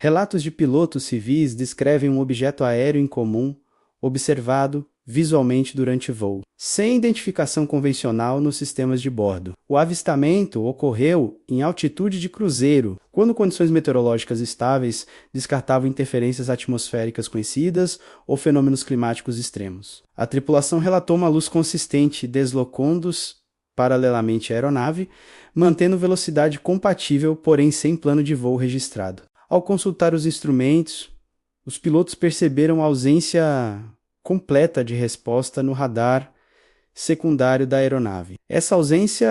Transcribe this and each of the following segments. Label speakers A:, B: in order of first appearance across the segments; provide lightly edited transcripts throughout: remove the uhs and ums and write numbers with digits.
A: Relatos de pilotos civis descrevem um objeto aéreo incomum observado visualmente durante voo, sem identificação convencional nos sistemas de bordo. O avistamento ocorreu em altitude de cruzeiro, quando condições meteorológicas estáveis descartavam interferências atmosféricas conhecidas ou fenômenos climáticos extremos. A tripulação relatou uma luz consistente deslocando-se paralelamente à aeronave, mantendo velocidade compatível, porém sem plano de voo registrado. Ao consultar os instrumentos, os pilotos perceberam a ausência completa de resposta no radar secundário da aeronave. Essa ausência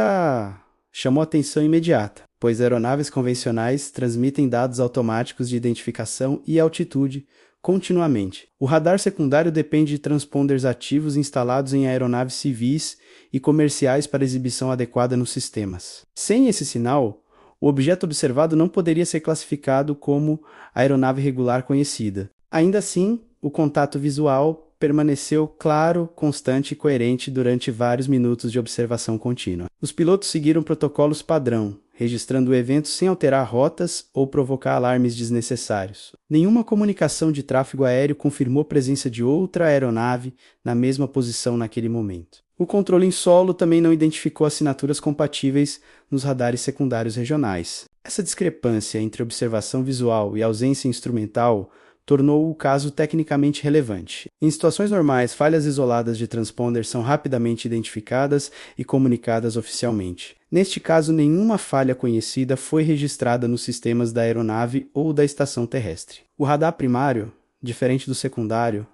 A: chamou atenção imediata, pois aeronaves convencionais transmitem dados automáticos de identificação e altitude continuamente. O radar secundário depende de transponders ativos instalados em aeronaves civis e comerciais para exibição adequada nos sistemas. Sem esse sinal, o objeto observado não poderia ser classificado como aeronave regular conhecida. Ainda assim, o contato visual permaneceu claro, constante e coerente durante vários minutos de observação contínua. Os pilotos seguiram protocolos padrão, registrando o evento sem alterar rotas ou provocar alarmes desnecessários. Nenhuma comunicação de tráfego aéreo confirmou a presença de outra aeronave na mesma posição naquele momento. O controle em solo também não identificou assinaturas compatíveis nos radares secundários regionais. Essa discrepância entre observação visual e ausência instrumental tornou o caso tecnicamente relevante. Em situações normais, falhas isoladas de transponder são rapidamente identificadas e comunicadas oficialmente. Neste caso, nenhuma falha conhecida foi registrada nos sistemas da aeronave ou da estação terrestre. O radar primário, diferente do secundário,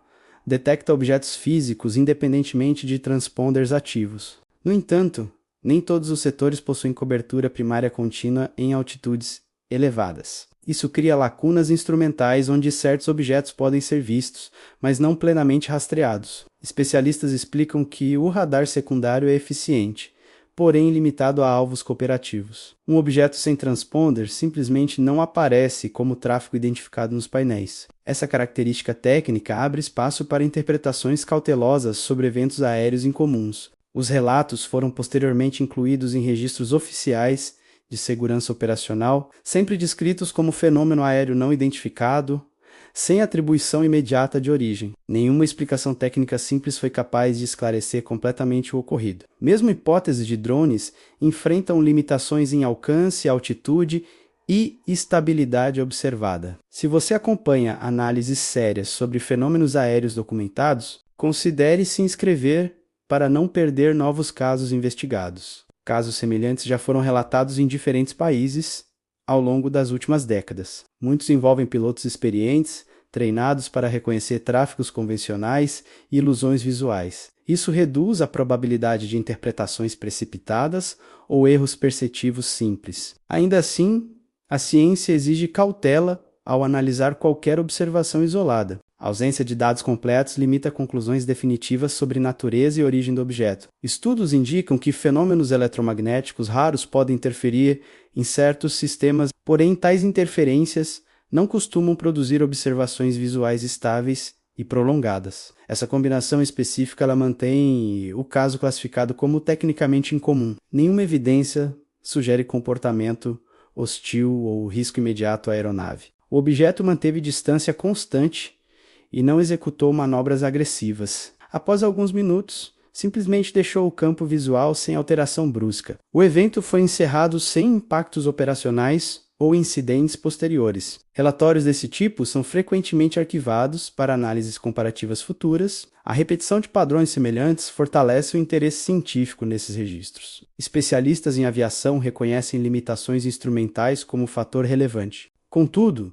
A: detecta objetos físicos independentemente de transponders ativos. No entanto, nem todos os setores possuem cobertura primária contínua em altitudes elevadas. Isso cria lacunas instrumentais onde certos objetos podem ser vistos, mas não plenamente rastreados. Especialistas explicam que o radar secundário é eficiente, porém limitado a alvos cooperativos. Um objeto sem transponder simplesmente não aparece como tráfego identificado nos painéis. Essa característica técnica abre espaço para interpretações cautelosas sobre eventos aéreos incomuns. Os relatos foram posteriormente incluídos em registros oficiais de segurança operacional, sempre descritos como fenômeno aéreo não identificado, sem atribuição imediata de origem. Nenhuma explicação técnica simples foi capaz de esclarecer completamente o ocorrido. Mesmo hipóteses de drones enfrentam limitações em alcance, altitude e estabilidade observada. Se você acompanha análises sérias sobre fenômenos aéreos documentados, considere se inscrever para não perder novos casos investigados. Casos semelhantes já foram relatados em diferentes países ao longo das últimas décadas. Muitos envolvem pilotos experientes, treinados para reconhecer tráfegos convencionais e ilusões visuais. Isso reduz a probabilidade de interpretações precipitadas ou erros perceptivos simples. Ainda assim, a ciência exige cautela ao analisar qualquer observação isolada. A ausência de dados completos limita conclusões definitivas sobre natureza e origem do objeto. Estudos indicam que fenômenos eletromagnéticos raros podem interferir em certos sistemas, porém tais interferências não costumam produzir observações visuais estáveis e prolongadas. Essa combinação específica ela mantém o caso classificado como tecnicamente incomum. Nenhuma evidência sugere comportamento hostil ou risco imediato à aeronave. O objeto manteve distância constante e não executou manobras agressivas. Após alguns minutos, simplesmente deixou o campo visual sem alteração brusca. O evento foi encerrado sem impactos operacionais ou incidentes posteriores. Relatórios desse tipo são frequentemente arquivados para análises comparativas futuras. A repetição de padrões semelhantes fortalece o interesse científico nesses registros. Especialistas em aviação reconhecem limitações instrumentais como fator relevante. Contudo,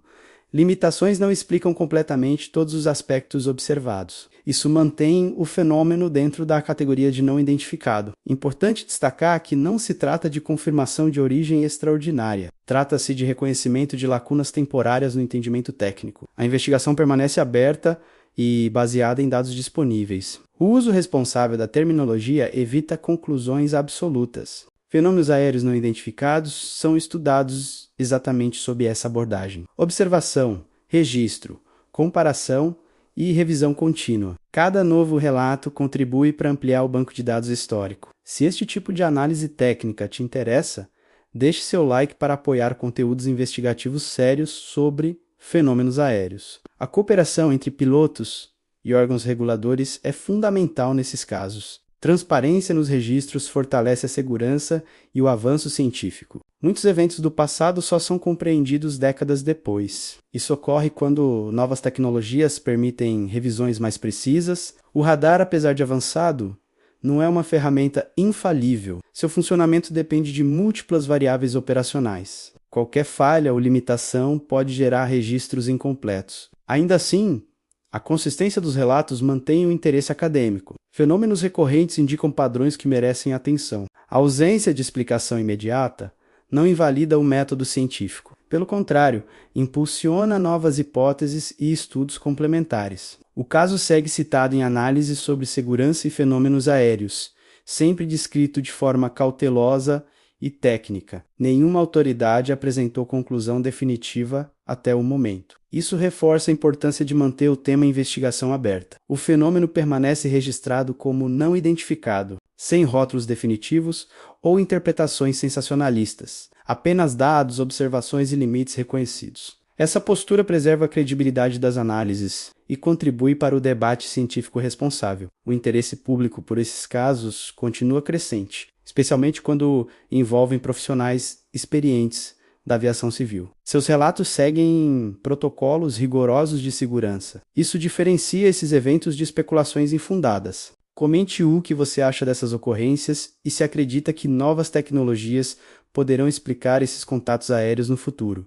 A: limitações não explicam completamente todos os aspectos observados. Isso mantém o fenômeno dentro da categoria de não identificado. Importante destacar que não se trata de confirmação de origem extraordinária. Trata-se de reconhecimento de lacunas temporárias no entendimento técnico. A investigação permanece aberta e baseada em dados disponíveis. O uso responsável da terminologia evita conclusões absolutas. Fenômenos aéreos não identificados são estudados exatamente sob essa abordagem. Observação, registro, comparação e revisão contínua. Cada novo relato contribui para ampliar o banco de dados histórico. Se este tipo de análise técnica te interessa, deixe seu like para apoiar conteúdos investigativos sérios sobre fenômenos aéreos. A cooperação entre pilotos e órgãos reguladores é fundamental nesses casos. Transparência nos registros fortalece a segurança e o avanço científico. Muitos eventos do passado só são compreendidos décadas depois. Isso ocorre quando novas tecnologias permitem revisões mais precisas. O radar, apesar de avançado, não é uma ferramenta infalível. Seu funcionamento depende de múltiplas variáveis operacionais. Qualquer falha ou limitação pode gerar registros incompletos. Ainda assim, a consistência dos relatos mantém o interesse acadêmico. Fenômenos recorrentes indicam padrões que merecem atenção. A ausência de explicação imediata não invalida o método científico. Pelo contrário, impulsiona novas hipóteses e estudos complementares. O caso segue citado em análises sobre segurança e fenômenos aéreos, sempre descrito de forma cautelosa e técnica. Nenhuma autoridade apresentou conclusão definitiva até o momento. Isso reforça a importância de manter o tema investigação aberta. O fenômeno permanece registrado como não identificado, sem rótulos definitivos ou interpretações sensacionalistas. Apenas dados, observações e limites reconhecidos. Essa postura preserva a credibilidade das análises e contribui para o debate científico responsável. O interesse público por esses casos continua crescente, especialmente quando envolvem profissionais experientes da aviação civil. Seus relatos seguem protocolos rigorosos de segurança. Isso diferencia esses eventos de especulações infundadas. Comente o que você acha dessas ocorrências e se acredita que novas tecnologias poderão explicar esses contatos aéreos no futuro.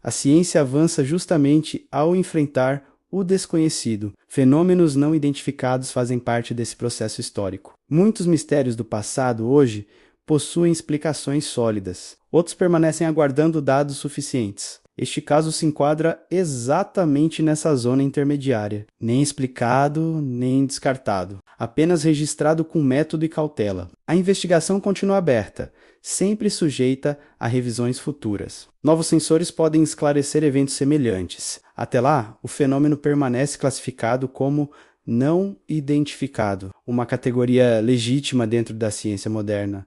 A: A ciência avança justamente ao enfrentar o desconhecido. Fenômenos não identificados fazem parte desse processo histórico. Muitos mistérios do passado hoje possuem explicações sólidas. Outros permanecem aguardando dados suficientes. Este caso se enquadra exatamente nessa zona intermediária, nem explicado, nem descartado, apenas registrado com método e cautela. A investigação continua aberta, sempre sujeita a revisões futuras. Novos sensores podem esclarecer eventos semelhantes. Até lá, o fenômeno permanece classificado como não identificado, uma categoria legítima dentro da ciência moderna.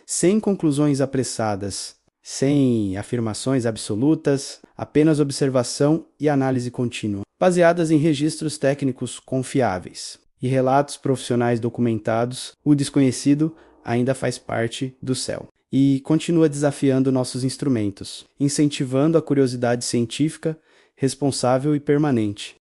A: Sem conclusões apressadas, sem afirmações absolutas, apenas observação e análise contínua, baseadas em registros técnicos confiáveis e relatos profissionais documentados, o desconhecido ainda faz parte do céu e continua desafiando nossos instrumentos, incentivando a curiosidade científica, responsável e permanente.